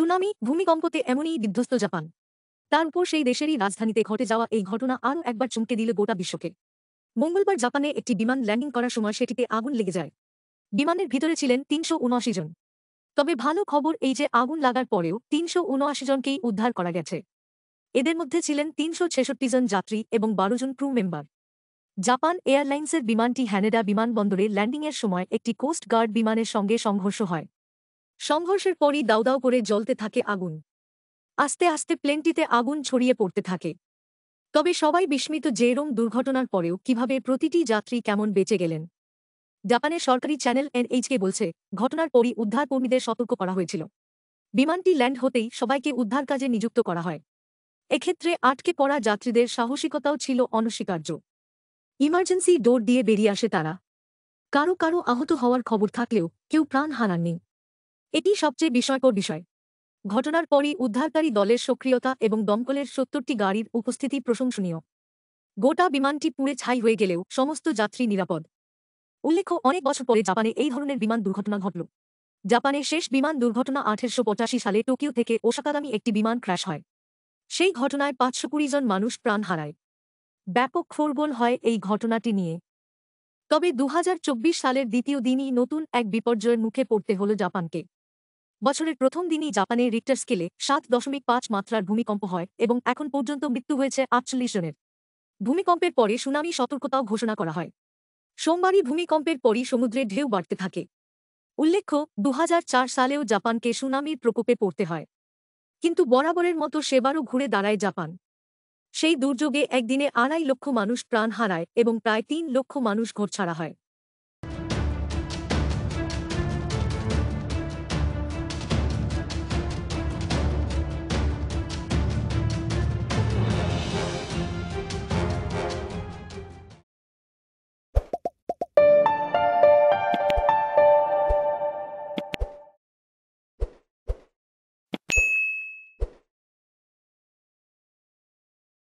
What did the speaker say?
Tsunami, ভূমিকম্পতে এমনই বিধ্বস্ত Japan. তার উপর সেই দেশেরই রাজধানীতে ঘটে যাওয়া এই ঘটনা আরও একবার চমকে দিল গোটা বিশ্বকে। মঙ্গলবার জাপানে একটি বিমান ল্যান্ডিং করার সময় সেটিতে আগুন লেগে যায়। বিমানের ভিতরে ছিলেন ৩৭৯ জন। তবে ভালো খবর এই যে আগুন লাগার পরেও ৩৭৯ জনকেই উদ্ধার করা গেছে। এদের মধ্যে ছিলেন ৩৬৬ জন যাত্রী এবং ১২ জন ক্রু মেম্বার। জাপান এয়ারলাইন্সের বিমানটি হ্যানেডা বিমানবন্দরে ল্যান্ডিংয়ের সময় একটি কোস্ট গার্ড বিমানের সঙ্গে সংঘর্ষ হয়। সংঘর্ষের পরই দাউদাউ করে জ্বলতে থাকে আগুন। আস্তে আস্তে প্লেনটিতে আগুন ছড়িয়ে পড়তে থাকে। তবে সবাই বিস্মিত যে এরম দুর্ঘটনার পরেও কিভাবে প্রতিটি যাত্রী কেমন বেঁচে গেলেন। জাপানের সরকারি চ্যানেল এনএইচকে বলছে, ঘটনার পরই উদ্ধারকর্মীদের সতর্ক করা হয়েছিল। বিমানটি ল্যান্ড হতেই সবাইকে উদ্ধার কাজে নিযুক্ত করা হয়। এক্ষেত্রে আটকে পড়া যাত্রীদের সাহসিকতাও ছিল অনস্বীকার্য। ইমার্জেন্সি ডোর দিয়ে বেরিয়ে আসে তারা। কারো কারো আহত হওয়ার খবর থাকলেও কেউ প্রাণ হারাননি। এটি সবচেয়ে বিস্ময়কর বিষয়। ঘটনার পরই উদ্ধারকারী দলের সক্রিয়তা এবং দমকলের ৭০টি গাড়ির উপস্থিতি প্রশংসনীয়। গোটা বিমানটি পুড়ে ছাই হয়ে গেলেও সমস্ত যাত্রী নিরাপদ। উল্লেখ্য, অনেক বছর পরে জাপানে এই ধরনের বিমান দুর্ঘটনা ঘটল। জাপানের শেষ বিমান দুর্ঘটনা ১৮৮৫ সালে টোকিও থেকে ওসাকাগামী একটি বিমান ক্র্যাশ হয়। সেই ঘটনায় ৫২০ জন মানুষ প্রাণ হারায়। ব্যাপক শোরগোল হয় এই ঘটনাটি নিয়ে। তবে ২০২৪ সালের দ্বিতীয় দিনই নতুন এক বিপর্যয়ের মুখে পড়তে হল জাপানকে। বছরের প্রথম দিনই জাপানে রিক্টার স্কেলে ৭.৫ মাত্রার ভূমিকম্প হয় এবং এখন পর্যন্ত মৃত্যু হয়েছে ৪৮ জনের। ভূমিকম্পের পরে সুনামি সতর্কতাও ঘোষণা করা হয়। সোমবারই ভূমিকম্পের পরই সমুদ্রের ঢেউ বাড়তে থাকে। উল্লেখ্য, ২০০৪ সালেও জাপানকে সুনামির প্রকোপে পড়তে হয়। কিন্তু বরাবরের মতো সেবারও ঘুরে দাঁড়ায় জাপান। সেই দুর্যোগে একদিনে ২.৫ লক্ষ মানুষ প্রাণ হারায় এবং প্রায় ৩ লক্ষ মানুষ ঘরছাড়া হয়।